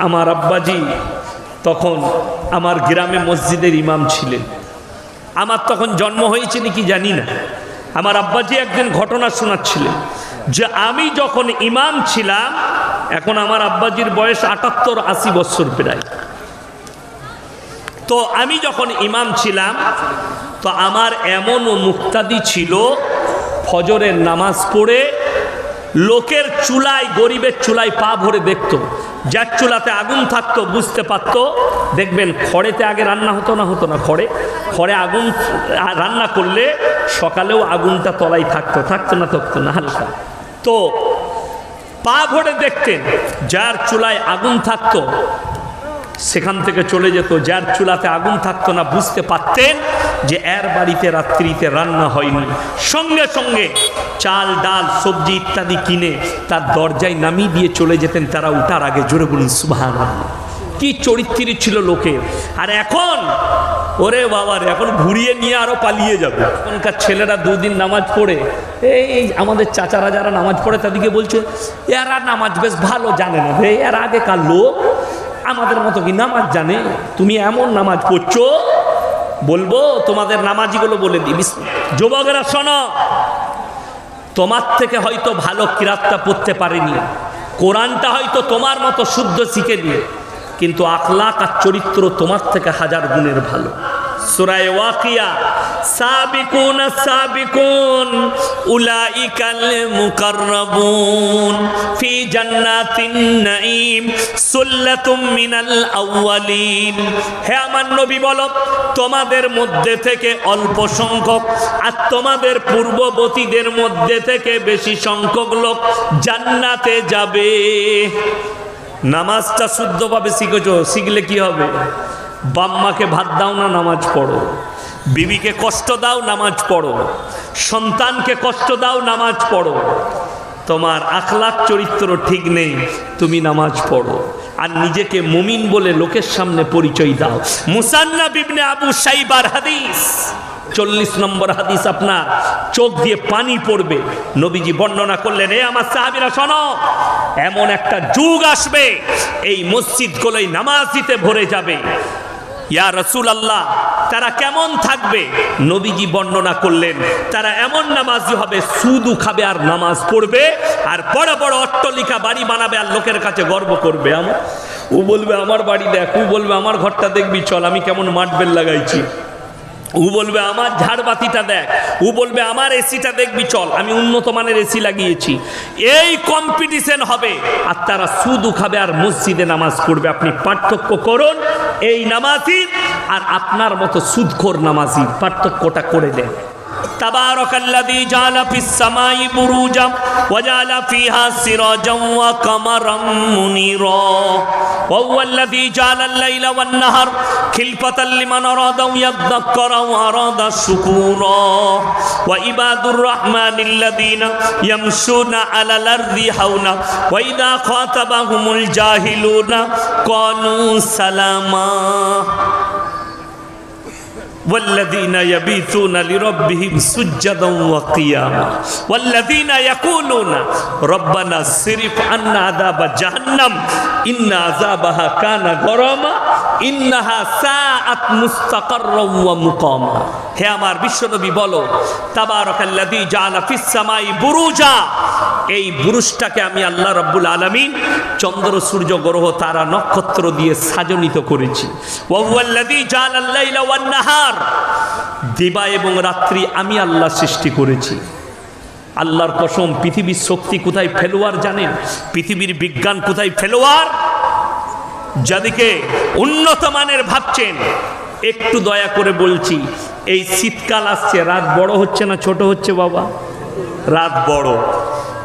আমার আব্বাজি তখন আমার গ্রামে মসজিদের ইমাম ছিলেন। আমার তখন জন্ম হয়েছে নাকি জানি না। আমার আব্বাজি একদিন ঘটনা শোনাচ্ছিলেন যে আমি যখন ইমাম ছিলাম, এখন আমার আব্বাজির বয়স ৭৮-৮০ বছর প্রায়। তো আমি যখন ইমাম ছিলাম তো আমার এমনও মুক্তাদি ছিল, ফজরের নামাজ পড়ে লোকের চুলায়, গরিবের চুলায় পা ভরে দেখত। যার চুলাতে আগুন থাকতো বুঝতে পারতো। দেখবেন খড়েতে আগে রান্না হতো না খড়ে আগুন রান্না করলে সকালেও আগুনটা তলায় থাকতো না হালকা। তো পা ভরে দেখতেন, যার চুলায় আগুন থাকতো সেখান থেকে চলে যেত, যার চুলাতে আগুন থাকতো না বুঝতে পারতেন যে এর বাড়িতে রাত্রিতে রান্না হয়নি। সঙ্গে সঙ্গে চাল ডাল সবজি ইত্যাদি কিনে তার দরজায় নামিয়ে দিয়ে চলে যেতেন তারা উঠার আগে। জোরে বলুন সুবহানাল্লাহ। কি চরিত্র ছিল লোকের। আর এখন ওরে বাবার, এখন ঘুরিয়ে নিয়ে আরো পালিয়ে যাবে। এখনকার ছেলেরা দুদিন নামাজ পড়ে, এই আমাদের চাচারা যারা নামাজ পড়ে তাদেরকে বলছে এরা নামাজ বেশ ভালো জানে না রে, এর আগেকার লোক আমাদের মতো কি নামাজ জানে? তুমি এমন নামাজ পড়ছো, বলবো তোমাদের নামাজিগুলো বলে দিই। যুবকেরা শোনো, তোমার থেকে হয়তো ভালো কিরাতটা পড়তে পারেনি, কোরআনটা হয়তো তোমার মতো শুদ্ধ শিখেনি, কিন্তু আখলাক আর চরিত্র তোমার থেকে হাজার গুণের ভালো। সূরা ওয়াকিয়া, সাবিকুন সাবিকুন উলাইকাল মুকাররাবুন ফি জান্নাতিন নাঈম সুল্লাতুম মিনাল আউয়ালিন। হে আমার নবী বলো, তোমাদের মধ্যে থেকে অল্প সংখ্যক আর তোমাদের পূর্ববর্তীদের মধ্যে থেকে বেশি সংখ্যক লোক জান্নাতে যাবে। নামাজটা শুদ্ধভাবে শিখেছো, শিখলে কি হবে? বাম্মাকে ভাত দাও না, নামাজ পড়ো। বিবিকে কষ্ট দাও, নামাজ পড়ো। সন্তানকে কষ্ট দাও, নামাজ পড়ো। তোমার আখলাক চরিত্র ঠিক নেই, তুমি নামাজ পড়ো আর নিজেকে মুমিন বলে লোকের সামনে পরিচয় দাও। মুসান্নাফ ইবনে আবু শাইবার হাদিস 40 নম্বর হাদিস, আপনার চোখ দিয়ে পানি পড়বে। নবীজি বর্ণনা করলেন, হে আমার সাহাবীরা শোনো, এমন একটা যুগ আসবে এই মসজিদগুলোই নামাজিতে ভরে যাবে। ইয়া রাসূলুল্লাহ, তারা কেমন থাকবে? নবীজি বর্ণনা করলেন, তারা এমন নামাজি হবে সুদু খাবে আর নামাজ পড়বে, আর বড় বড় অট্টালিকা বাড়ি বানাবে আর লোকের কাছে গর্ব করবে। ও বলবে আমার বাড়ি দেখ, ও বলবে আমার ঘরটা দেখবি চল, আমি কেমন মাটবেল লাগাইছি। ও বলবে আমার ঝাড়বাতিটা দেখ, ও বলবে আমার এসিটা দেখবি চল, আমি উন্নত মানের এসি লাগিয়েছি। এই কম্পিটিশন হবে আর তারা সুদু খাবে আর মসজিদে নামাজ পড়বে। আপনি পার্থক্য করুন এই নামাজি আর আপনার মতো সুদখোর নামাজি, পার্থক্যটা করে দেন। তাবারাকাল্লাযী জাআলা ফিস সামাই বুরুজা ওয়া জাআলা ফিহা সিরাজাম ওয়া কামারাম মুনিরা ওয়া হুয়াল্লাযী জাআলাল লাইলা ওয়ান নাহার খিলফাতাল লিমান আরাদা ইয়াযাক্কারা ওয়া আরাদা শুকুরা ওয়া ইবাদুর রাহমানিল্লাযীনা ইয়ামশুনা আলাল আরদি হাওনা ওয়া ইযা খাতাবাহুমুল জাহিলুনা ক্বালু সালামা والذين يبيتون لربهم سجدا وقياما والذين يقولون ربنا اصرف عنا عذاب جهنم إن عذابها كان غراما إنها ساءت مستقرا ومقاما। হে আমার বিশ্বনবী বলো, তাবারাকাল্লাযী জাআলা ফিস সামাই বুরুজা, এই বুরুজটাকে আমি আল্লাহ রাব্বুল আলামিন চন্দ্র সূর্য গ্রহ তারা নক্ষত্র দিয়ে সাজনিত করেছি। ওয়া হুয়াল্লাযী জাআলাল লাইলা ওয়ান নাহার, দিবা এবং রাত্রি আমি আল্লাহ সৃষ্টি করেছি। আল্লাহর কসম, পৃথিবীর শক্তি কোথায় ফেলোয়ার জানেন? পৃথিবীর বিজ্ঞান কোথায় ফেলোয়ার? যাদেরকে উন্নত মানের ভাবছেন, একটু দয়া করে বলছি, এই শীতকাল আসছে, রাত বড় হচ্ছে না ছোট হচ্ছে? বাবা, রাত বড়।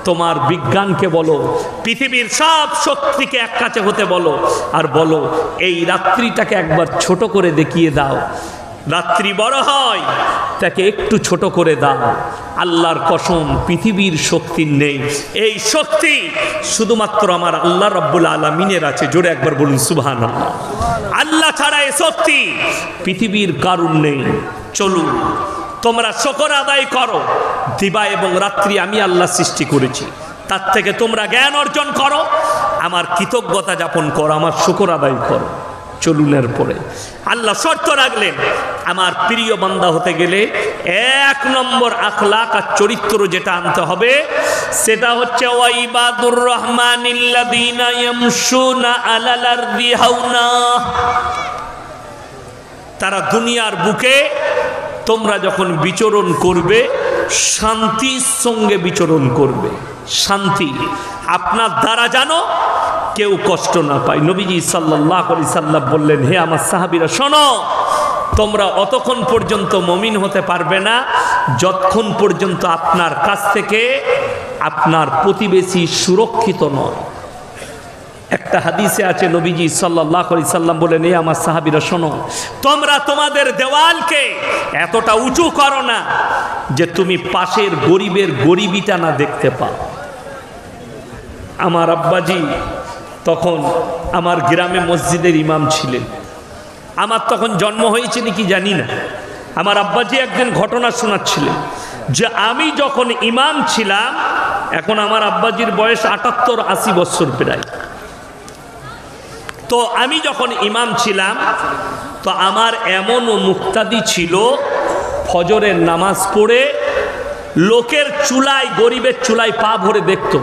তোমার বিজ্ঞানকে বলো, পৃথিবীর সব শক্তিকে এক কাছে হতে বলো, আর বলো এই রাত্রিটাকে একবার ছোট করে দেখিয়ে দাও। রাত্রি বড় হয়, তাকে একটু ছোট করে দাও। আল্লাহর কসম, পৃথিবীর শক্তি নেই, এই শক্তি শুধুমাত্র আমার আল্লাহ রাব্বুল আলামিনের আছে। জোরে একবার বলুন সুবহানাল্লাহ। আল্লাহ ছাড়া এই শক্তি পৃথিবীর কারুর নেই। চলুন তোমরা শুকর আদায় করো, দিবা এবং রাত্রি আমি আল্লাহ সৃষ্টি করেছি। তার থেকে তোমরা জ্ঞান অর্জন করো, আমার কৃতজ্ঞতা যাপন করো, আমার শুকর আদায় করো। চলুন এরপরে আল্লাহ শর্ত রাখলেন, আমার প্রিয় বান্দা হতে গেলে 1 নম্বর আখলাক আর চরিত্র যেটা আনতে হবে সেটা হচ্ছে ওয়াইবাদুর রহমানিল্লাযীনা ইয়ামশুনা আলাল আরদি হাওনা। তারা দুনিয়ার বুকে তোমরা যখন বিচরণ করবে শান্তির সঙ্গে বিচরণ করবে। শান্তি আপনার দ্বারা জানো কেউ কষ্ট না পায়। নবীজি সাল্লাল্লাহু আলাইহি সাল্লাম বললেন, হে আমার সাহাবীরা শোনো, তোমরা অতক্ষণ পর্যন্ত মুমিন হতে পারবে না যতক্ষণ পর্যন্ত আপনার কাছ থেকে আপনার প্রতিবেশী সুরক্ষিত নয়। একটা হাদিসে আছে নবীজি সাল্লাল্লাহু আলাইহি সাল্লাম বলেন, হে আমার সাহাবীরা শোনো, তোমরা তোমাদের দেওয়ালকে এতটা উঁচু করো না যে তুমি পাশের গরিবের গরিবিটা না দেখতে পাও। আমার আব্বাজি তখন আমার গ্রামে মসজিদের ইমাম ছিলেন। আমার তখন জন্ম হয়েছে নাকি জানি না। আমার আব্বাজি একদিন ঘটনা শোনাচ্ছিলেন যে আমি যখন ইমাম ছিলাম, এখন আমার আব্বাজির বয়স ৭৮-৮০ বছর প্রায়। তো আমি যখন ইমাম ছিলাম তো আমার এমনও মুক্তাদি ছিল, ফজরের নামাজ পড়ে লোকের চুলায়, গরিবের চুলায় পা ভরে দেখতো।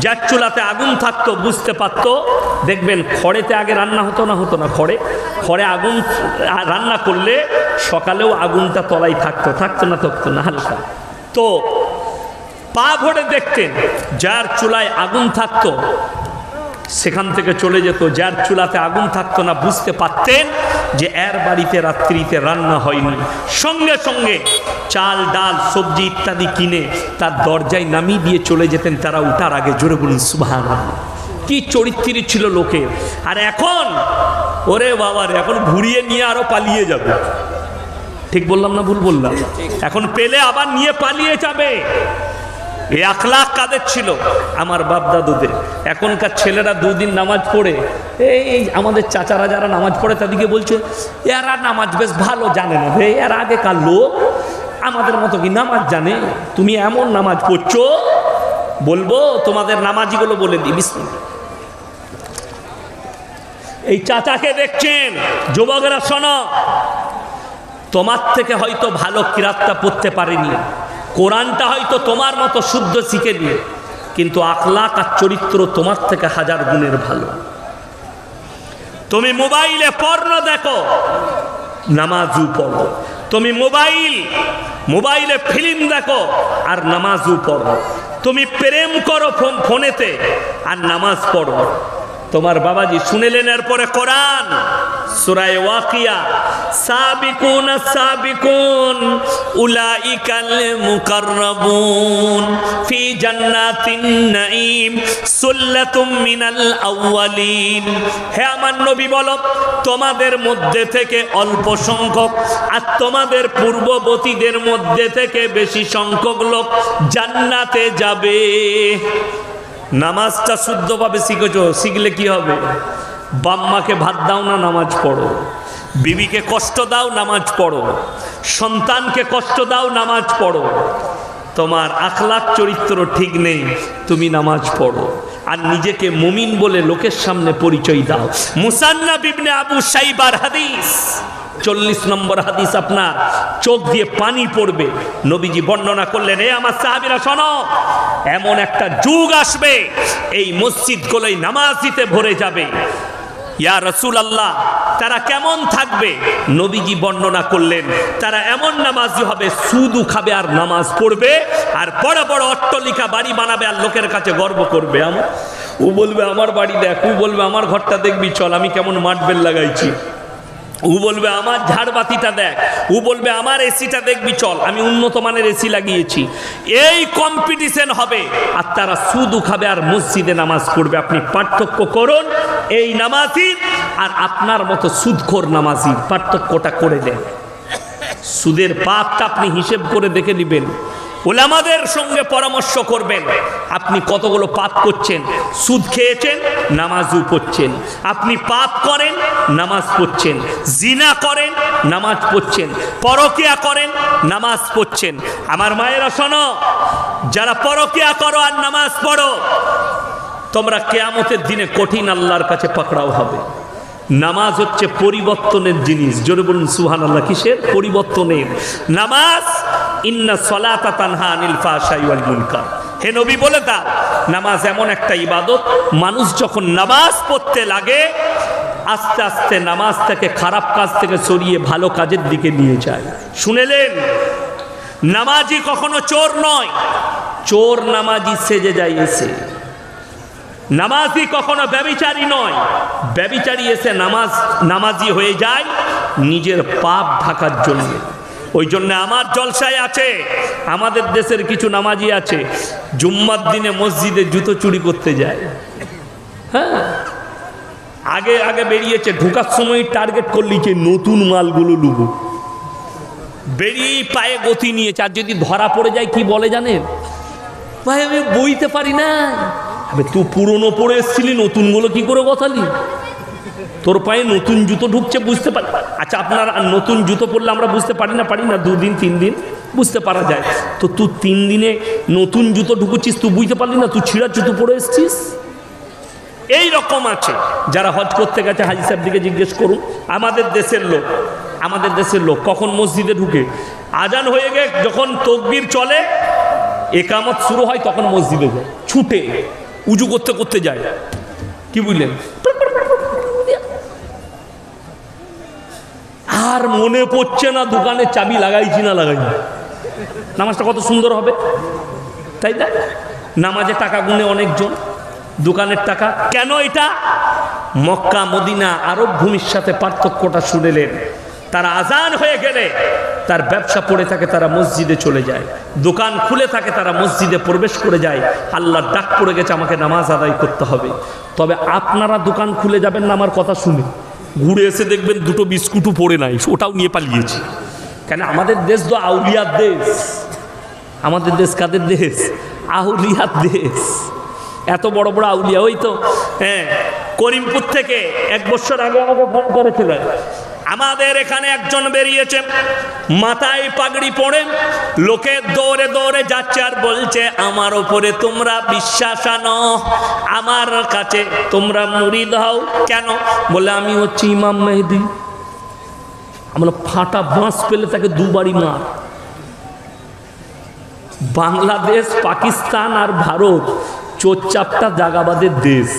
যার চুলাতে আগুন থাকতো বুঝতে পারতো। দেখবেন খড়েতে আগে রান্না হতো না খড়ে আগুন রান্না করলে সকালেও আগুনটা তলায় থাকতো না হালকা। তো পা ভরে দেখতেন, যার চুলায় আগুন থাকতো সেখান থেকে চলে যেত, যার চুলাতে আগুন থাকতো না বুঝতে পারতেন যে এর বাড়িতে রাত্রিতে রান্না হয়নি। সঙ্গে সঙ্গে চাল ডাল সবজি ইত্যাদি কিনে তার দরজায় নামিয়ে দিয়ে চলে যেতেন তারা উঠার আগে। জোরে বলুন সুবহানাল্লাহ। কি চরিত্র ছিল লোকের। আর এখন ওরে বাবার, এখন ঘুরিয়ে নিয়ে আরো পালিয়ে যাবে। ঠিক বললাম না ভুল বললাম? এখন পেলে আবার নিয়ে পালিয়ে যাবে। এই আখলাক কাদের ছিল? আমার বাপ দাদুদের। এখনকার ছেলেরা 2 দিন নামাজ পড়ে, এই আমাদের চাচারা যারা নামাজ পড়ে তাদেরকে বলছে এরা নামাজ বেশ ভালো জানে না রে, এরা আগেকার লোক, আমাদের মতো কি নামাজ জানে? তুমি এমন নামাজ পড়ছো, বলবো তোমাদের নামাজিগুলো বলে দিই। বিসমিল্লাহ। এই চাচাকে দেখছেন, যুবকরা শোনো, তোমার থেকে হয়তো ভালো কিরাতটা পড়তে পারেনি, কোরআনটা হয়তো তোমার মতো শুদ্ধ শিখেনি, কিন্তু আখলাক আর চরিত্র তোমার থেকে 1000 গুণের ভালো। তুমি মোবাইলে পর্ন দেখো, নামাজও পড়ো। তুমি মোবাইলে ফিল্ম দেখো আর নামাজও পড়ো। তুমি প্রেম করো ফোনেতে আর নামাজ পড়ো। তোমার বাবাজি শুনেলেন এরপরে কোরআন সূরা ওয়াকিয়া, সাবিকুন সাবিকুন উলাইকাল মুকাররাবুন ফি জান্নাতিন নাঈম সুল্লাতুম মিনাল আউয়ালিন। হে আমার নবী বলো, তোমাদের মধ্যে থেকে অল্প সংখ্যক আর তোমাদের পূর্ববর্তীদের মধ্যে থেকে বেশি সংখ্যক লোক জান্নাতে যাবে। নামাজটা শুদ্ধভাবে শিখেছো, শিখলে কি হবে? বাম্মাকে ভাত দাও না, নামাজ পড়ো। বিবিকে কষ্ট দাও, নামাজ পড়ো। সন্তানকে কষ্ট দাও, নামাজ পড়ো। তোমার আখলাক চরিত্র ঠিক নেই, তুমি নামাজ পড়ো আর নিজেকে মুমিন বলে লোকের সামনে পরিচয় দাও। মুসান্নাফ ইবনে আবু শাইবার হাদিস 40 নম্বর হাদিস, আপনার চোখ দিয়ে পানি পড়বে। নবীজি বর্ণনা করলেন, হে আমার সাহাবীরা শোনো, এমন একটা যুগ আসবে এই মসজিদগুলোই নামাজিতে ভরে যাবে। ইয়া রাসূলুল্লাহ, তারা কেমন থাকবে? নবীজি বর্ণনা করলেন, তারা এমন নামাজি হবে, সুদু খাবে আর নামাজ পড়বে, আর বড় বড় অট্টালিকা বাড়ি বানাবে আর লোকের কাছে গর্ব করবে। ও বলবে আমার বাড়ি দেখ, ও বলবে আমার ঘরটা দেখবি চল, আমি কেমন মার্বেল লাগাইছি। ও বলবে আমার ঝাড়বাতিটা দেখ, ও বলবে আমার এসিটা দেখবি চল, আমি উন্নত মানের এসি লাগিয়েছি। এই কম্পিটিশন হবে আর তারা সুদ খাবে আর মসজিদে নামাজ পড়বে। আপনি পার্থক্য করুন এই নামাজি আর আপনার মতো সুদখোর নামাজি, পার্থক্যটা করে দেন। সুদের পাপটা আপনি হিসেব করে দেখে নেবেন, উলামাদের সঙ্গে পরামর্শ করবেন। আপনি কতগুলো পাপ করছেন, সুদ খেয়েছেন, নামাজও পড়ছেন। আপনি পাপ করেন, নামাজ পড়ছেন। জিনা করেন, নামাজ পড়ছেন। পরকিয়া করেন, নামাজ পড়ছেন। আমার মায়েরা শোনো, যারা পরকিয়া করো আর নামাজ পড়ো, তোমরা কিয়ামতের দিনে কঠিন আল্লাহর কাছে পাকড়াও হবে। নামাজ হচ্ছে পরিবর্তনের জিনিস। জোরে বলুন সুবহানাল্লাহ। কিসের পরিবর্তনের? নামাজ ইন্না সলাতা তানহা আনিল ফাহশাই ওয়াল মুনকার। হে নবী বলে দাও, নামাজ এমন একটা ইবাদত, মানুষ যখন নামাজ পড়তে লাগে আস্তে আস্তে নামাজ থেকে খারাপ কাজ থেকে সরিয়ে ভালো কাজের দিকে নিয়ে যায়। শুনেলেন, নামাজি কখনো চোর নয়, চোর নামাজি সেজে যায় এসে। নামাজি কখনো ব্যভিচারী নয়, ব্যভিচারী এসে নামাজি হয়ে যায় নিজের পাপ ঢাকার জন্য। ওই জন্য আমার জলসায় আছে, আমাদের দেশের কিছু নামাজি আছে জুম্মার দিনে মসজিদে জুতো চুরি করতে যায়। হ্যাঁ, আগে আগে বেরিয়েছে, ঢোকার সময় টার্গেট করলিছে নতুন মালগুলো লুবো, বেরিয়ে পায়ে গতি নিয়েছে। আর যদি ধরা পড়ে যায় কি বলে জানেন? ভাই আমি বইতে পারি না। তুই পুরনো পড়ে এসেছিলি, নতুনগুলো কি করে গথালি? তোর পায়ে নতুন জুতো ঢুকছে বুঝতে পারি। আচ্ছা, আপনার নতুন জুতো পরলে আমরা বুঝতে পারি না? 2 দিন 3 দিন বুঝতে পারা যায়। তো তুই 3 দিনে নতুন জুতো ঢুকুচ্ছিস, তুই বুঝতে পারলি না তুই ছিঁড়া জুতো পরে এসছিস? এই রকম আছে যারা হজ করতে গেছে। হাজি সাহেব দিকে জিজ্ঞেস করুন, আমাদের দেশের লোক কখন মসজিদে ঢুকে? আজান হয়ে গে যখন তকবীর চলে, একামত শুরু হয়, তখন মসজিদে যায়, ছুটে উজু করতে করতে যায়। কি বুঝলেন? আর মনে পড়ছে না দোকানে চাবি লাগাইছি না লাগাইনি। নামাজটা কত সুন্দর হবে, তাই না? নামাজে টাকা গুনে অনেকজন, দোকানের টাকা কেন? এটা মক্কা মদিনা আরব ভূমির সাথে পার্থক্যটা শুনেলেন। তারা আজান হয়ে গেলে তার ব্যবসা পড়ে থাকে, তারা মসজিদে চলে যায়। দোকান খুলে থাকে, তারা মসজিদে প্রবেশ করে যায়। আল্লাহর ডাক পড়ে গেছে, আমাকে নামাজ আদায় করতে হবে। তবে আপনারা দোকান খুলে যাবেন না আমার কথা শুনে, ঘুরে এসে দেখবেন 2টো বিস্কুটও পড়ে নাই, ওটাও নিয়ে পালিয়েছি। কেন? আমাদের দেশ তো আউলিয়ার দেশ। আমাদের দেশ কাদের দেশ? আউলিয়ার দেশ। এত বড় বড় আউলিয়া। ওই তো হ্যাঁ, করিমপুর থেকে 1 বছর আগে আমাকে ফোন করেছিলেন, আমাদের এখানে একজন বেরিয়েছে, মাথায় পাগড়ি পরে, লোকে দৌড়ে দৌড়ে যাচ্ছে আর বলছে আমার ওপরে তোমরা বিশ্বাস আনো, আমার কাছে তোমরা মুরিদ হও। কেন? বলে আমি হচ্ছি ইমাম মেহেদি। আমরা ফাটা বাঁশ পেলে তাকে 2 বাড়ি মার। বাংলাদেশ, পাকিস্তান আর ভারত চোরচাপটা জাগাবাদের দেশ।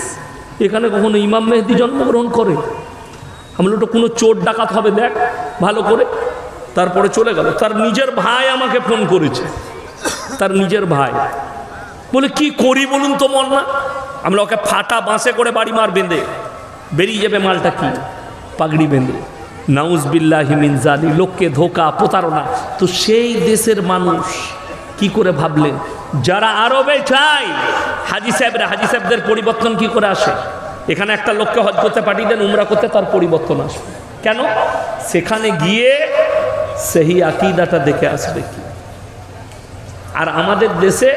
এখানে কখনো ইমাম মেহেদি জন্মগ্রহণ করে? আমরা ওটা কোনো চোর ডাকাত হবে দেখ ভালো করে। তারপরে চলে গেল। তার নিজের ভাই আমাকে ফোন করেছে, তার নিজের ভাই বলে কি করি বলুন তো মোল্লা? আমরা ওকে ফাটা বাঁশে করে বাড়ি মার বেঁধে বেরিয়ে যাবে মালটা, কি পাগড়ি বেঁধে। নাউজবিল্লাহি মিন জালিক, লোককে ধোকা প্রতারণা। তো সেই দেশের মানুষ কি করে ভাবলেন? যারা আরবে চায় হাজি সাহেবদের পরিবর্তন কি করে আসে? এখানে একটা লোককে হজ করতে পাঠিয়ে দেন, উমরা করতে, তার পরিবর্তন আসবে। কেন? সেখানে গিয়ে সেই আকীদাটা দেখে আসবে কি। আর আমাদের দেশে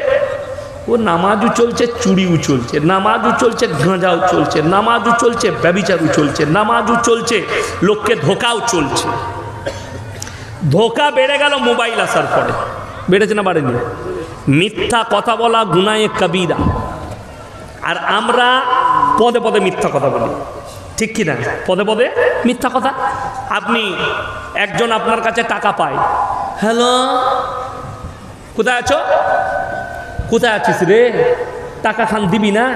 ও নামাজও চলছে, চুরিও চলছে, নামাজও চলছে, গাঁজাও চলছে, নামাজও চলছে, ব্যভিচারও চলছে, নামাজও চলছে, লোককে ধোকাও চলছে। ধোকা বেড়ে গেল মোবাইল আসার পরে। বেড়েছে না বাড়েনি? মিথ্যা কথা বলা গুনায়ে কবিরা। আর আমরা পদে পদে মিথ্যা কথা বলি, ঠিক কি না? পদে পদে মিথ্যা কথা। আপনি একজন আপনার কাছে টাকা পায়, হ্যালো কোথায় আছো? কোথায় আছিস রে? টাকা খান দিবি না?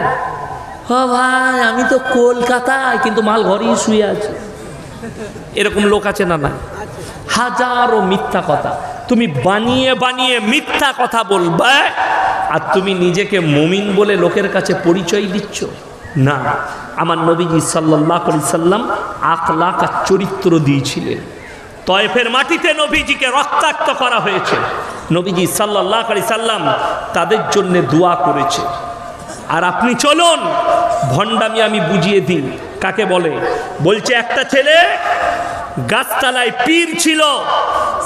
হ ভাই আমি তো কলকাতায়, কিন্তু মাল ঘরেই শুয়ে আছে। এরকম লোক আছে না? না, হাজারো মিথ্যা কথা। তুমি বানিয়ে বানিয়ে মিথ্যা কথা বলবে, আর তুমি নিজেকে মুমিন বলে লোকের কাছে পরিচয় দিচ্ছ না। আমার নবীজি সাল্লাল্লাহু আলাইহি সাল্লাম আখলাক আর চরিত্র দিয়েছিলেন। তয়েফের মাটিতে নবীজিকে রক্তাক্ত করা হয়েছে, নবীজি সাল্লাল্লাহু আলাইহি সাল্লাম তাদের জন্য দোয়া করেছে। আর আপনি চলুন, ভণ্ডামি আমি বুঝিয়ে দিই কাকে বলে। বলছে একটা ছেলে গাছতলায় পীর ছিল,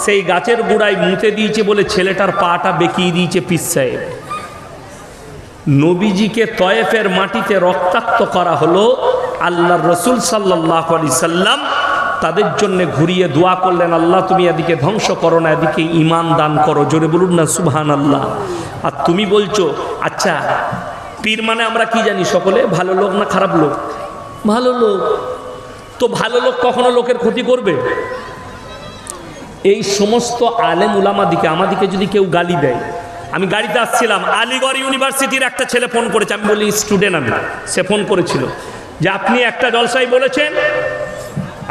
সেই গাছের গোড়ায় মুতে দিয়েছে বলে ছেলেটার পাটা বেঁকিয়ে দিয়েছে পীর সাহেব। নবীজিকে তয়েফের মাটিতে রক্তাক্ত করা হলো। আল্লাহর রসুল সাল্লাল্লাহু আলাইহি সাল্লাম তাদের জন্য ঘুরিয়ে দোয়া করলেন, আল্লাহ তুমি এদিকে ধ্বংস করো না, এদিকে ঈমান দান করো। জোরে বলুন না সুবহানাল্লাহ। আর তুমি বলছো, আচ্ছা পীর মানে আমরা কি জানি সকলে? ভালো লোক না খারাপ লোক? ভালো লোক। তো ভালো লোক কখনো লোকের ক্ষতি করবে? এই সমস্ত আলেম উলামা দিকে আমাদিকে যদি কেউ গালি দেয়, আমি গাড়িতে আসছিলাম, আলিগড় ইউনিভার্সিটির একটা ছেলে ফোন করেছে, আমি বলি স্টুডেন্ট আমি, সে ফোন করেছিল যে আপনি একটা জলসায় বলেছেন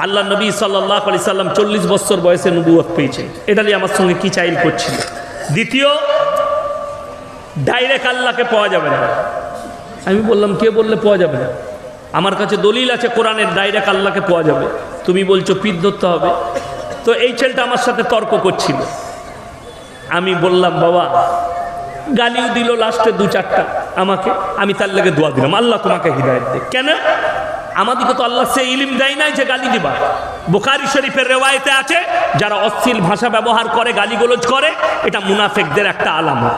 আল্লাহ নবী সাল্লাল্লাহু আলাইহি সাল্লাম 40 বছর বয়সে নবুয়ত পেয়েছেন। এটা নিয়ে আমার সঙ্গে কি চাইল করছিল। দ্বিতীয়, ডাইরেক্ট আল্লাহকে পাওয়া যাবে না। আমি বললাম কে বললে পাওয়া যাবে না? আমার কাছে দলিল আছে কোরআনের, ডাইরেক্ট আল্লাহকে পাওয়া যাবে। তুমি বলছো পীর ধরতে হবে। তো এই ছেলেটা আমার সাথে তর্ক করছিল। আমি বললাম বাবা, গালিও দিল লাস্টে 2-4টা আমাকে, আমি তার লেগে দোয়া দিলাম, আল্লাহ তোমাকে হিদায়াত দে। কেন? আমাদেরকে তো আল্লাহ সে ইলম দেয় নাই যে গালি দিবা। বুখারী শরীফের রেওয়ায়েতে আছে, যারা অশ্লীল ভাষা ব্যবহার করে, গালিগালাজ করে, এটা মুনাফিকদের একটা আলামত।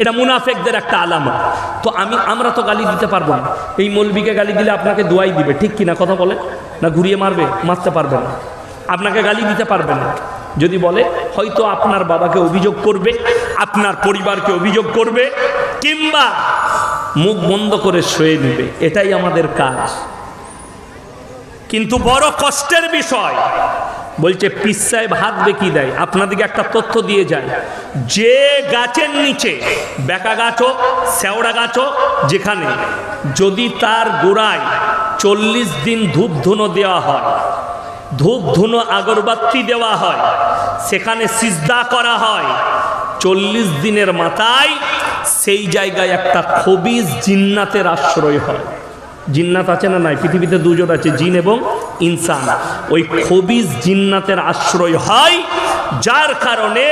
এটা মুনাফিকদের একটা আলামত। তো আমরা তো গালি দিতে পারবো না। এই মৌলবীকে গালি দিলে আপনাকে দোয়াই দিবে, ঠিক কিনা কথা বলে? না ঘুরিয়ে মারবে? মারতে পারবে না, আপনাকে গালি দিতে পারবে না। যদি বলে হয়তো আপনার বাবাকে অভিযোগ করবে, আপনার পরিবারকে অভিযোগ করবে, কিংবা মুখ বন্ধ করে শুয়ে নেবে। এটাই আমাদের কাজ। কিন্তু বড় কষ্টের বিষয়, বলছে পীর সাহেব হাত বেঁকি দেয়। আপনাদেরকে একটা তথ্য দিয়ে যায়, যে গাছের নিচে, বেকা গাছ হোক, শেওড়া গাছ হোক, যেখানে যদি তার গোড়ায় 40 দিন ধূপ ধুনো দেওয়া হয়, ধূপ ধুনো আগরবাতি দেওয়া হয়, সেখানে সিজদা করা হয়, 40 দিনের মাথায় সেই জায়গায় একটা খবিজ জিন্নাতের আশ্রয় হয়। জিন্নাত আছে না নাই? পৃথিবীতে দুজন আছে, জিন এবং ইনসান। ওই খবিজ জিন্নাতের আশ্রয় হয়, যার কারণে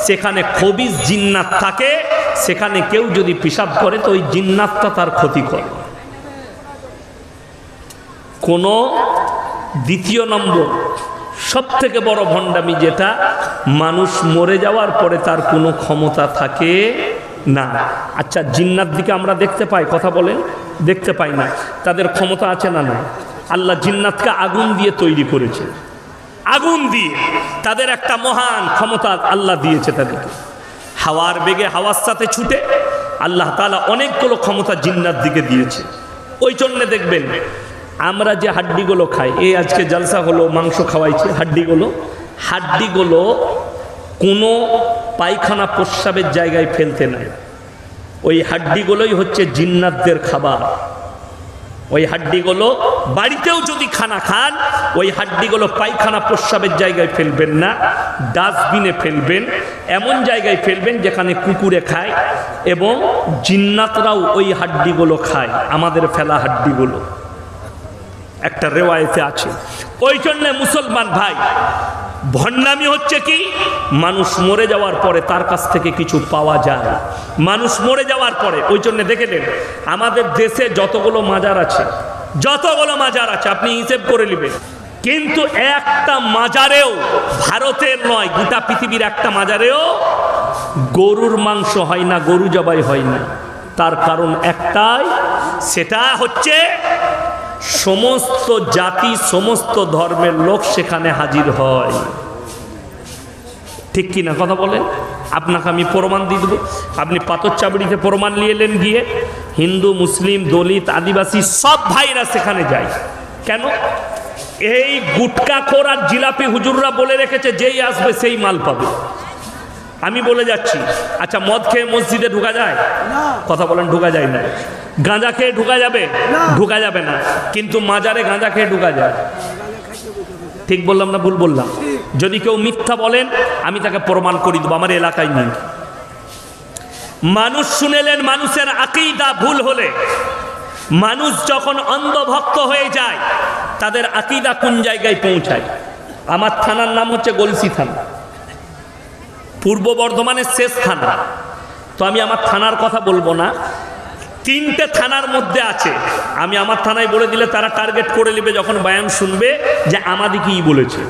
সেখানে খবিজ জিন্নাত থাকে। সেখানে কেউ যদি পেশাব করে তো ওই জিন্নাতটা তার ক্ষতি করে। কোনো দ্বিতীয় নম্বর সবথেকে বড় ভণ্ডামি যেটা, মানুষ মরে যাওয়ার পরে তার কোনো ক্ষমতা থাকে না। আচ্ছা জিন্নাত দিকে আমরা দেখতে পাই, কথা বলেন? দেখতে পাই না। তাদের ক্ষমতা আছে না নাই? আল্লাহ জিন্নাতকে আগুন দিয়ে তৈরি করেছে, আগুন দিয়ে তাদের একটা মহান ক্ষমতা আল্লাহ দিয়েছে তাদেরকে। হাওয়ার বেগে, হাওয়ার সাথে ছুটে আল্লাহ তাআলা অনেকগুলো ক্ষমতা জিন্নাত দিকে দিয়েছে। ওই জন্য দেখবেন আমরা যে হাড্ডিগুলো খাই, এই আজকে জলসা হলো, মাংস খাওয়াইছে, হাড্ডিগুলো কোনো পায়খানা প্রস্রাবের জায়গায় ফেলতে নাই। ওই হাড্ডিগুলোই হচ্ছে জিন্নাতদের খাবার। ওই হাড্ডিগুলো বাড়িতেও যদি খানা খান, ওই হাড্ডিগুলো পায়খানা প্রস্রাবের জায়গায় ফেলবেন না, ডাস্টবিনে ফেলবেন। এমন জায়গায় ফেলবেন যেখানে কুকুরে খায়, এবং জিন্নাতরাও ওই হাড্ডিগুলো খায়, আমাদের ফেলা হাড্ডিগুলো। একটা রেওয়ায়েতে আছে। ওই জন্য মুসলমান ভাই, ভণ্ডামি হচ্ছে কি, মানুষ মরে যাওয়ার পরে তার কাছ থেকে কিছু পাওয়া যায়। মানুষ মরে যাওয়ার পরে, ওই জন্য দেখে নেন আমাদের দেশে যতগুলো মাজার আছে, আপনি হিসেব করে নেবেন, কিন্তু একটা মাজারেও, ভারতের নয় গোটা পৃথিবীর একটা মাজারেও গরুর মাংস হয় না, গরু জবাই হয় না। তার কারণ একটাই, সেটা হচ্ছে সমস্ত জাতি, সমস্ত ধর্মের লোক সেখানে হাজির হয়। ঠিক কিনা কথা বলেন? আপনাকে আমি প্রমাণ দিয়ে দেবো। আপনি পাথর চাবড়িতে প্রমাণ নিয়ে এলেন, গিয়ে হিন্দু, মুসলিম, দলিত, আদিবাসী সব ভাইরা সেখানে যায়। কেন? এই গুটকাখোর আর জিলাপি হুজুররা বলে রেখেছে যেই আসবে সেই মাল পাবে। আমি বলে যাচ্ছি, আচ্ছা মদ খেয়ে মসজিদে ঢোকা যায়? কথা বলেন, ঢোকা যায় না। গাঁজা খেয়ে ঢোকা যাবে? ঢোকা যাবে না। কিন্তু মাজারে গাঁজা খেয়ে ঢোকা যায়। ঠিক বললাম না ভুল বললাম? যদি কেউ মিথ্যা বলেন আমি তাকে প্রমাণ করে দেবো, আমার এলাকায় নেই। মানুষ শুনেলেন, মানুষের আকীদা ভুল হলে, মানুষ যখন অন্ধভক্ত হয়ে যায়, তাদের আকীদা কোন জায়গায় পৌঁছায়। আমার থানার নাম হচ্ছে গলসি থানা, পূর্ব বর্ধমানের শেষ থানা। তো আমি আমার থানার কথা বলবো না, 3টে থানার মধ্যে আছে। আমি আমার থানায় বলে দিলে তারা টার্গেট করে নেবে যখন বয়ান শুনবে, যে আমাদের কি বলেছে।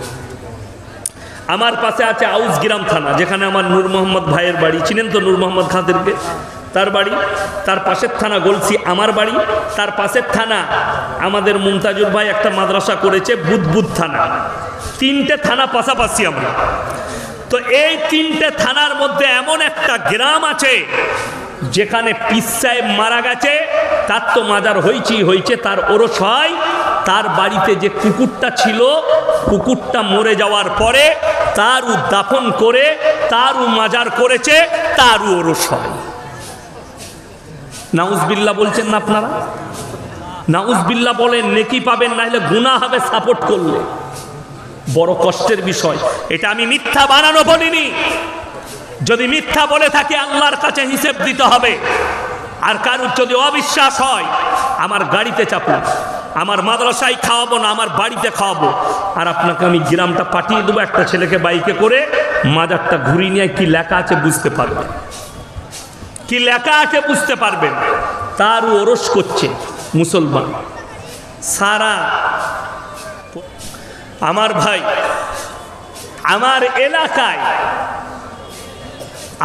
আমার পাশে আছে আউসগ্রাম থানা, যেখানে আমার নূর মোহাম্মদ ভাইয়ের বাড়ি। চিনেন তো নূর মোহাম্মদ খাদেরকে? তার বাড়ি, তার পাশের থানা গলসি আমার বাড়ি, তার পাশের থানা আমাদের মুমতাজুর ভাই একটা মাদ্রাসা করেছে বুদবুদ থানা। 3টে থানা পাশাপাশি আমরা। তো এই 3টে থানার মধ্যে এমন একটা গ্রাম আছে যেখানে পীর সাহেব মারা গেছে, তার তো মাজার হয়েছে, তার ওরস হয়। তার বাড়িতে যে কুকুরটা ছিল, কুকুরটা মরে যাওয়ার পরে তারও দাফন করে তারও মাজার করেছে, তারও ওরস হয়। নাউজবিল্লাহ বলছেন না আপনারা? নাউজবিল্লাহ বলেন, নেকি পাবেন, না হলে গুনাহ হবে সাপোর্ট করলে। বড় কষ্টের বিষয় এটা। আমি মিথ্যা বানানো বলিনি। যদি মিথ্যা বলে থাকি আল্লাহর কাছে হিসেব দিতে হবে। আর কারুর যদি অবিশ্বাস হয়, আমার গাড়িতে চাপুন, আমার মাদ্রাসায় খাওয়াবো না, আমার বাড়িতে খাওয়াবো। আর আপনাকে আমি গ্রামটা পাঠিয়ে দেবো, একটা ছেলেকে বাইকে করে মাজারটা ঘুরিয়ে নিয়ে কি লেখা আছে বুঝতে পারবেন, কি লেখা আছে বুঝতে পারবেন। তারও ওরস করছে মুসলমান সারা। আমার ভাই, আমার এলাকায়,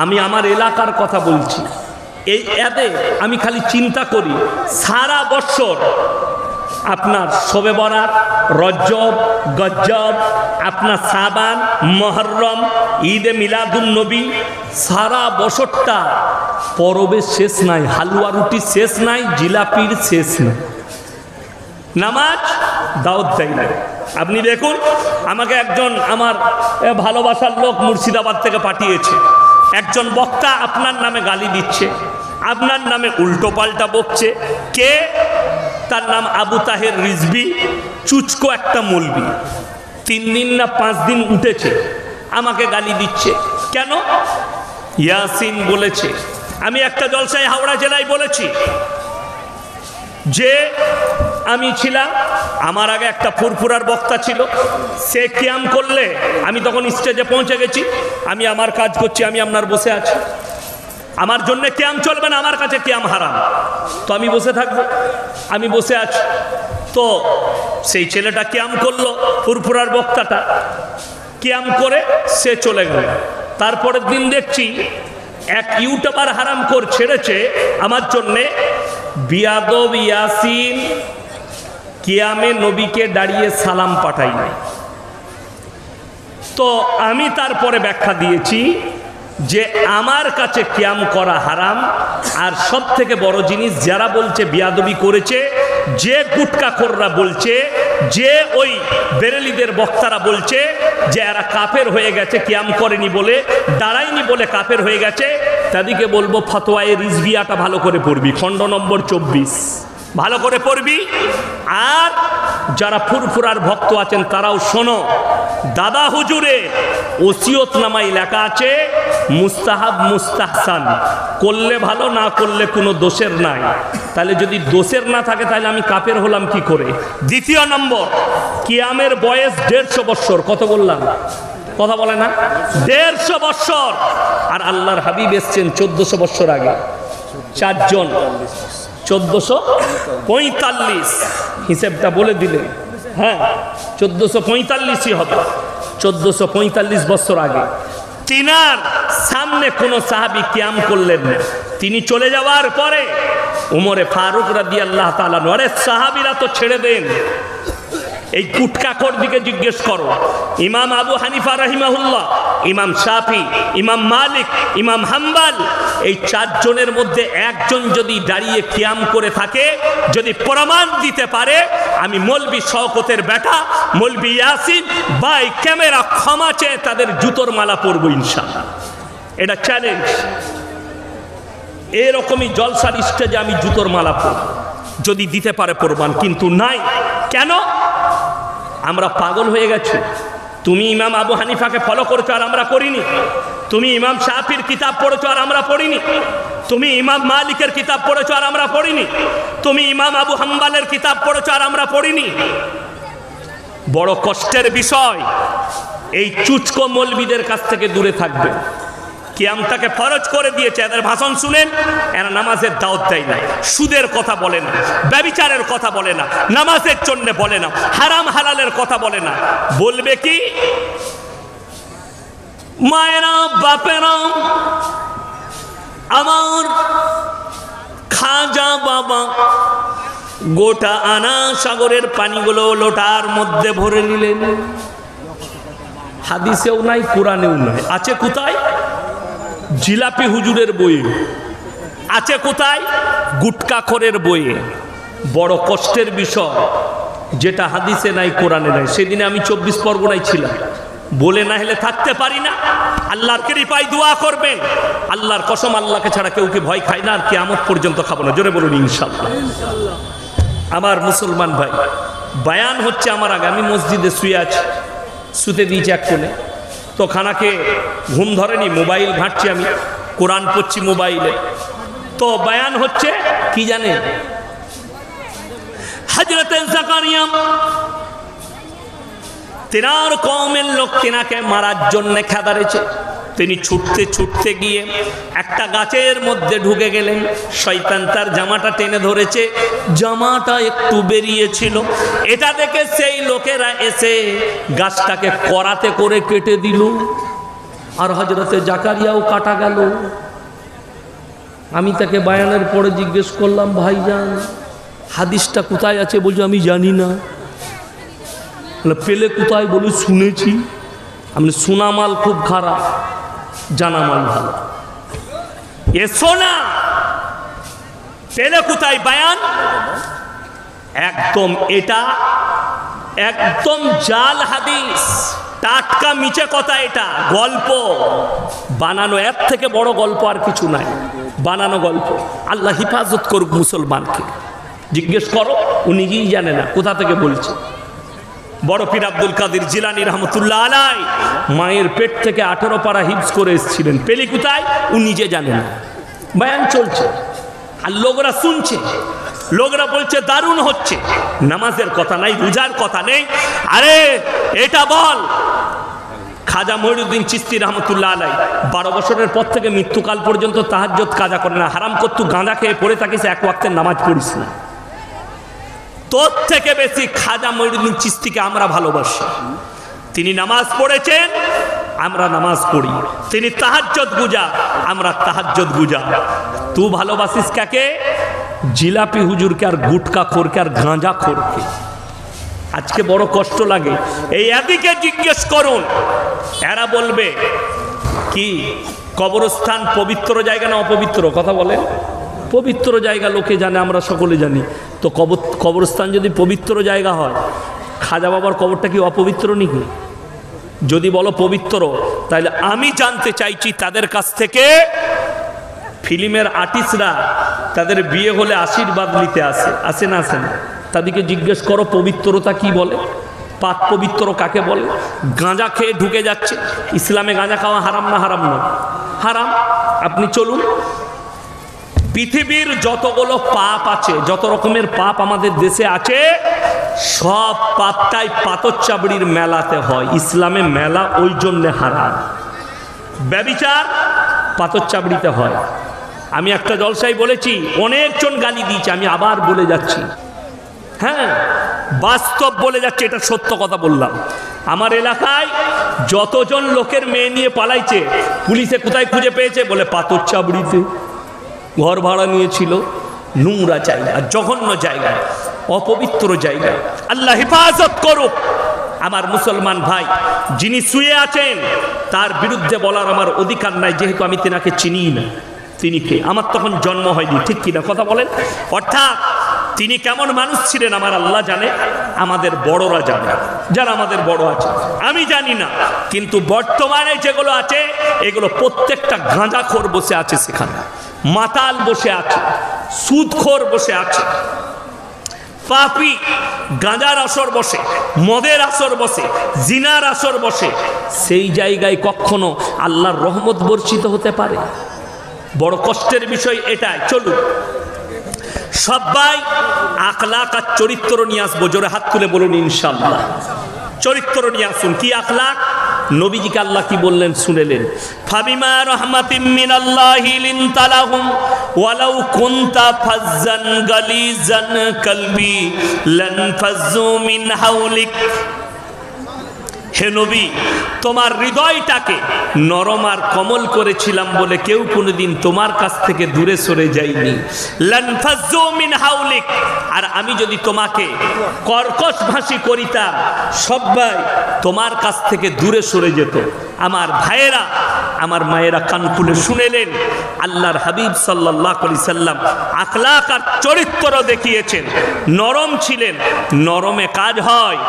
আমি আমার এলাকার কথা বলছি, এই এতে আমি খালি চিন্তা করি সারা বছর আপনার শবে বরাত, রজব, গজ্জব, আপনার সাবান, মহরম, ঈদে মিলাদুন নবী, সারা বছরটা পরবের শেষ নাই, হালুয়া রুটির শেষ নাই, জিলাপির শেষ নাই, নামাজ দাওয়াত দেয় না। আপনি দেখুন, আমাকে একজন আমার ভালোবাসার লোক মুর্শিদাবাদ থেকে পাঠিয়েছে, একজন বক্তা আপনার নামে গালি দিচ্ছে, আপনার নামে উল্টো পাল্টা বকছে। কে? তার নাম আবু তাহের রিজভী, চুচকো একটা মৌলবি। 3 দিন না 5 দিন উঠেছে, আমাকে গালি দিচ্ছে। কেন? ইয়াসিন বলেছে। আমি একটা জলসায় হাওড়া জেলায় বলেছি যে আমি ছিলাম, আমার আগে একটা ফুরফুরার বক্তা ছিল, সে কিয়াম করলে, আমি তখন স্টেজে পৌঁছে গেছি, আমি আমার কাজ করছি, আমি আপনার বসে আছি, আমার জন্য কিয়াম চলবে না, আমার কাছে কিয়াম হারাম, তো আমি বসে থাকবো, আমি বসে আছি। তো সেই ছেলেটা কিয়াম করলো, ফুরফুরার বক্তাটা কিয়াম করে সে চলে গেল। তারপরের দিন দেখছি এক ইউটিউবার হারাম কর ছেড়েছে আমার জন্যে, বিয়াদব ইয়াসিন কিয়ামে নবীকে দাঁড়িয়ে সালাম পাঠাই নাই। তো আমি তারপরে ব্যাখ্যা দিয়েছি যে আমার কাছে কিয়াম করা হারাম। আর সব থেকে বড় জিনিস, যারা বলছে বিয়াদবি করেছে, যে গুটকাখোররা বলছে, যে ওই বেরেলিদের বক্তারা বলছে যে এরা কাফের হয়ে গেছে, কিয়াম করেনি বলে, দাঁড়ায়নি বলে কাফের হয়ে গেছে, তাদেরকে বলবো ফতোয়ায়ে রিজভিয়াটা ভালো করে পড়বি, খণ্ড নম্বর 24 ভালো করে পড়বি। আর যারা ফুরফুরার ভক্ত আছেন তারাও শোনো, দাদা হুজুরে ওসিয়তনামায় লেখা আছে মুস্তাহাব মুস্তাহসান, করলে ভালো, না করলে কোনো দোষের নাই। তাহলে যদি দোষের না থাকে তাহলে আমি কাফের হলাম কি করে? দ্বিতীয় নম্বর, কিয়ামের বয়স 150 বৎসর। কত বললাম? কথা বলে না? 150 বৎসর। আর আল্লাহর হাবিব এসছেন 1400 বৎসর আগে, 4 জন, 1445 হিসেবটা বলে দিলে, হ্যাঁ 1445ই হবে, 1445 বছর আগে। তিনার সামনে কোনো সাহাবী কিয়াম করলেন না। তিনি চলে যাওয়ার পরে উমরে ফারুক রাদিয়াল্লাহু তাআলা, আরে সাহাবীরা তো ছেড়ে দেন, এই গুটকাখোর দিকে জিজ্ঞেস করো। ইমাম আবু হানিফা রাহিমাহুল্লাহ, ইমাম শাফি, ইমাম মালিক, ইমাম হাম্বল, এই 4 জনের মধ্যে একজন যদি দাঁড়িয়ে কিয়াম করে থাকে, যদি প্রমাণ দিতে পারে, আমি মৌলবি শওকতের বেটা মৌলবি ইয়াসিন বাই ক্যামেরা ক্ষমা চেয়ে তাদের জুতোর মালা পরবো ইনশাআল্লাহ। এটা চ্যালেঞ্জ। এরকমই জলসার স্টেজে আমি জুতোর মালা পরব, যদি দিতে পারে প্রমাণ। কিন্তু নাই। কেন? আমরা পাগল হয়ে গেছি। তুমি ইমাম আবু হানিফাকে ফলো করেছো আর আমরা করিনি। তুমি ইমাম শাফির কিতাব পড়েছো আর আমরা পড়িনি। তুমি ইমাম মালিকের কিতাব পড়েছো আর আমরা পড়িনি। তুমি ইমাম আবু হাম্বলের কিতাব পড়েছো আর আমরা পড়িনি। বড় কষ্টের বিষয়। এই চুচকো মৌলবীদের কাছ থেকে দূরে থাকবে। কিয়ামটাকে ফরজ করে দিয়েছে। এদের ভাষণ শুনেন, এরা নামাজের দাওয়াত দেয় না, সুদের কথা বলে না, ব্যভিচারের কথা বলে না, নামাজের জন্য বলে না, হারাম হালালের কথা বলে না। বলবে কি? মায়েরা বাপেরা আমার খাজা বাবা গোটা আনা সাগরের পানিগুলো লোটার মধ্যে ভরে নিলেন। হাদিসেও নাই, কোরআনেও নাই। আছে কোথায়? জিলাপি হুজুরের বইয়ে। আছে কোথায়? গুটকাখোরের বইয়ে। বড় কষ্টের বিষয়, যেটা হাদিসে নাই, কোরআনে নাই। সেদিনে আমি 24 পরগনায় ছিলাম, বলে না হলে থাকতে পারি না। আল্লাহর কৃপায় দোয়া করবেন। আল্লাহর কসম, আল্লাহকে ছাড়া কেউ কি ভয় খায় না, আর কিয়ামত পর্যন্ত খাবো না। জোরে বলুন ইনশাআল্লাহ। আমার মুসলমান ভাই, বায়ান হচ্ছে আমার আগে, আমি মসজিদে শুয়ে আছি, শুতে দিয়েছি এক কোণে। তো খানাকে ঘুম ধরেনি, মোবাইল ঘাঁটছি, আমি কোরআন পড়ছি মোবাইলে। তো বায়ান হচ্ছে কি জানেন? হযরতে জাকারিয়া তেনার কওমের লোক তেনাকে মারার জন্য খেদারেছে। তিনি ছুটতে ছুটতে গিয়ে একটা গাছের মধ্যে ঢুকে গেলেন। শয়তান তার জামাটা টেনে ধরেছে, জামাটা একটু বেরিয়েছিল। এটা দেখে সেই লোকেরা এসে গাছটাকে করাতে করে কেটে দিল, আর হযরতে জাকারিয়াও কাটা গেল। আমি তাকে বায়ানের পরে জিজ্ঞেস করলাম, ভাইজান হাদিসটা কোথায় আছে? বলছে আমি জানি না। পেলে কোথায়? বলে শুনেছি। আমি শোনা মাল খুব খারাপ, জানা মাল ভালো। এসো না, পেলে কোথায় বায়ান? একদম এটা একদম জাল হাদিস, টাটকা মিছে কথা। এটা গল্প বানানো, এর থেকে বড় গল্প আর কিছু নাই। বানানো গল্প। আল্লাহ হিফাজত করুক মুসলমানকে। জিজ্ঞেস করো, ও নিজেই জানে না কোথা থেকে বলছে। বড় পীর আব্দুল কাদের জিলানী রহমতুল্লাহ আলাই মায়ের পেট থেকে 18 পারা হিফজ করে এসেছিলেন। পেলি কোথায়? ও নিজে জানে না। বয়ান চলছে আর লোকরা শুনছে, লোকরা বলছে দারুণ হচ্ছে। নামাজের কথা নাই, রোজার কথা নেই। আরে এটা বল। খাজা মঈনুদ্দিন চিশতি রহমতুল্লাহ আলাই 12 বছরের পর থেকে মৃত্যুকাল পর্যন্ত তাহাজ্জুদ কাজা করে না। হারাম করতু, গাঁজা খেয়ে পড়ে থাকিস, এক ওয়াক্তের নামাজ পড়িস না। তোর থেকে বেশি খাজা মঈনুদ্দিন চিশতিকে আমরা ভালোবাসি। তিনি নামাজ পড়েছেন, আমরা নামাজ পড়ি। তিনি তাহাজ্জুদ গুজার, আমরা তাহাজ্জুদ গুজার। তুই ভালোবাসিস কাকে? জিলাপি হুজুরকে, আর গুটকা খোরকে, আর গাঁজা খোরকে। আজকে বড় কষ্ট লাগে। এই এদিকে জিজ্ঞেস করুন, এরা বলবে কি কবরস্থান পবিত্র জায়গা না অপবিত্র? কথা বলেন। পবিত্র জায়গা লোকে জানে, আমরা সকলে জানি। তো কবরস্থান যদি পবিত্র জায়গা হয়, খাজা বাবার কবরটা কি অপবিত্র নাকি? যদি বলো পবিত্র, তাহলে আমি জানতে চাইছি তাদের কাছ থেকে, ফিল্মের আর্টিস্টরা তাদের বিয়ে হলে আশীর্বাদ নিতে আসে না আসে না? তাদেরকে জিজ্ঞেস করো পবিত্রতা কি বলে, পাক পবিত্র কাকে বলে? গাঁজা খেয়ে ঢুকে যাচ্ছে। ইসলামে গাঁজা খাওয়া হারাম না? হারাম না? হারাম। আপনি চলুন, পৃথিবীর যতগুলো পাপ আছে, যত রকমের পাপ আমাদের দেশে আছে, সব পাপটাই পাথরচাবড়ির মেলাতে হয়। ইসলামে মেলা ওই জন্যে হারাম। ব্যভিচার পাথরচাবড়িতে হয়। আমি একটা জলসায় বলেছি, অনেকজন গালি দিয়েছে, আমি আবার বলে যাচ্ছি। হ্যাঁ, বাস্তব বলে যাচ্ছে, এটা সত্য কথা বললাম। আমার এলাকায় যতজন লোকের মেয়ে নিয়ে পালাইছে, পুলিশে কোথায় খুঁজে পেয়েছে? বলে পাথরচাবড়িতে। ঘর ভাড়া নিয়েছিল, নোংরা জায়গা, জঘন্য জায়গা, অপবিত্র জায়গা। আল্লাহ হেফাজত করুক। আমার মুসলমান ভাই, যিনি শুয়ে আছেন তার বিরুদ্ধে বলার আমার অধিকার নাই, যেহেতু আমি তেনাকে চিনি না। তিনি কে? আমার তখন জন্ম হয়নি, ঠিক কিনা কথা বলেন? অর্থাৎ তিনি কেমন মানুষ ছিলেন আমার আল্লাহ জানে, আমাদের বড়রা জানে, যারা আমাদের বড় আছে। আমি জানি না। কিন্তু বর্তমানে যেগুলো আছে, এগুলো প্রত্যেকটা গাঁজাখোর বসে আছে সেখানে, মাতাল বসে আছে, সুদখোর বসে আছে, পাপী গাঁজার আসর বসে, মদের আসর বসে, জিনার আসর বসে। সেই জায়গায় কখনো আল্লাহর রহমত বর্ষিত হতে পারে? বড় কষ্টের বিষয় এটাই। চলুন সবাই আখলাক আর চরিত্র নিয়ে আসবো। জোরে হাত তুলে বলুন ইনশাআল্লাহ। চরিত্র নিয়ে আসুন। কি আখলাক? নবীজিকে আল্লাহ কি বললেন শুনেলেন। ফাবিমা রাহমাতিম মিনাল্লাহি লিনতা লাহুম ওয়ালাউ কুনতা ফাজ্জান গালিজান কালবি লানফাজ্জু মিন হাওলিক। হে নবী, তোমার হৃদয়টাকে নরম আর কোমল করেছিলাম বলে কেউ কোনোদিন তোমার কাছ থেকে দূরে সরে যায়নি। লানফাজ্জু মিন হাওলিক, আর আমি যদি তোমাকে কর্কশ ভাষী করিতাম সবাই তোমার কাছ থেকে দূরে সরে যেত। আমার ভাইয়েরা, আমার মায়েরা কান খুলে শুনেলেন, আল্লাহর হাবিব সাল্লাল্লাহু আলাইহি সাল্লাম আখলাক আর চরিত্র দেখিয়েছেন, নরম ছিলেন। নরমে কাজ হয়,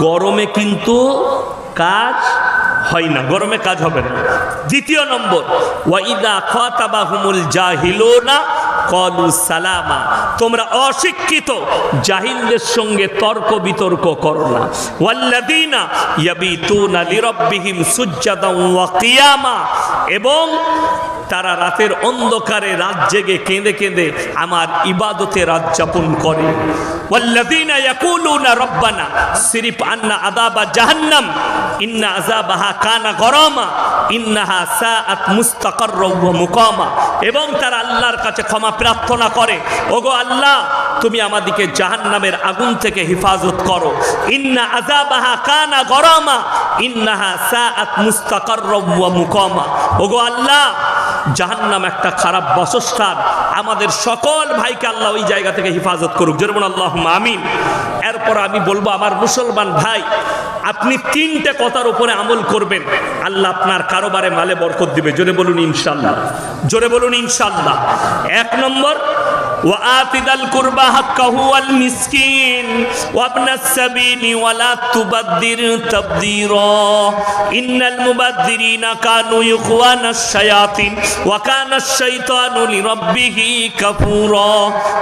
গরমে কিন্তু কাজ হয় না, গরমে কাজ হবে না। দ্বিতীয় নম্বর, ওয়াইদা খাতাবাহুমুল জাহিলুনা ক্বালু সালামা, তোমরা অশিক্ষিত জাহিলদের সঙ্গে তর্ক বিতর্ক করো না। ওয়াল্লাযীনা ইয়াবিতুনা লিরাব্বিহিম সুজদান ওয়া কিয়ামা, এবং তারা রাতের অন্ধকারে রাত জেগে কেঁদে কেঁদে আমার ইবাদতে রাত যাপন করে। ওয়াল্লাযীনা ইয়াকুলুনা রব্বানা সিরিফ আন্না আযাবা জাহান্নাম ইন্না আযাবাহা কানা গরামা ইন্নাহা সাআত মুস্তাকাররা ওয়া মুকামা, এবং তারা আল্লাহর কাছে ক্ষমা প্রার্থনা করে, ওগো আল্লাহ তুমি আমাদেরকে জাহান্নামের আগুন থেকে হেফাজত করো। ইন্না আযাবাহা কানা গরামা ইন্নাহা সাআত মুস্তাকাররা ওয়া মুকামা, ওগো আল্লাহ জাহান্নাম একটা খারাপ বাসস্থান, আমাদের সকল ভাইকে আল্লাহ ওই জায়গা থেকে হেফাজত করুক। জোরে বলুন আল্লাহুম্মা আমিন। এরপর আমি বলবো, আমার মুসলমান ভাই, আপনি তিনটে কথার উপরে আমল করবেন, আল্লাহ আপনার কারোবারে মালে বরকত দিবে। জোরে বলুন ইনশাআল্লাহ, জোরে বলুন ইনশাআল্লাহ। এক নম্বর, وآتِ ذا القربى حقه والمسكين وابن السبيل ولا تبذر تبذيرا إن المبذرين كانوا إخوان الشياطين وكان الشيطان لربه كفورا।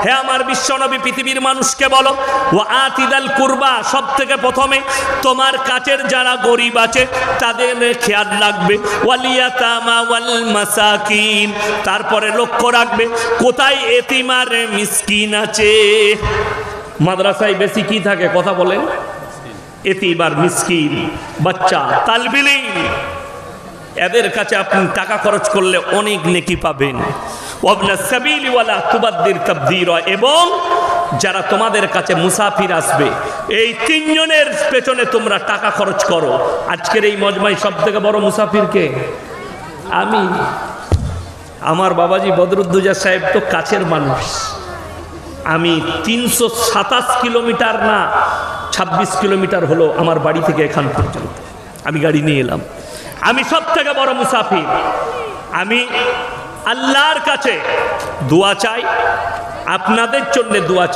হে আমার বিশ্বনবী, পৃথিবীর মানুষকে বলো, ওয়াআতি যাল কুরবা, সব থেকে প্রথমে তোমার কাছের যারা গরিব আছে তাদের খেয়াল রাখবে। ওয়ালিয়াতামা ওয়াল মাসাকিন, তারপরে লক্ষ্য রাখবে কোথায় এতিম আর মিসকিন আছে। মাদ্রাসায় বেশি কি থাকে কথা বলেন? এতিম আর মিসকিন, বাচ্চা, তালবিল ইলম, এদের কাছে আপনি টাকা খরচ করলে অনেক নেকি পাবেন। ওয়াবনাস সাবিলি ওয়ালা তুবাদ্দির তাবদীরা, এবং যারা তোমাদের কাছে মুসাফির আসবে, এই তিনজনের পেছনে তোমরা টাকা খরচ করো। আজকের এই মজমায় সব থেকে বড় মুসাফির কে? আমি। আমার বাবাজি বদরুদ্দোজা সাহেব তো কাছের মানুষ। আমি 327 কিলোমিটার না 26 কিলোমিটার হলো আমার বাড়ি থেকে এখান পর্যন্ত আমি গাড়ি নিয়ে এলাম। আমি সব থেকে বড় মুসাফির। আমি আল্লাহর কাছে দোয়া চাই, আপনাদের জন্য দোয়া চাই।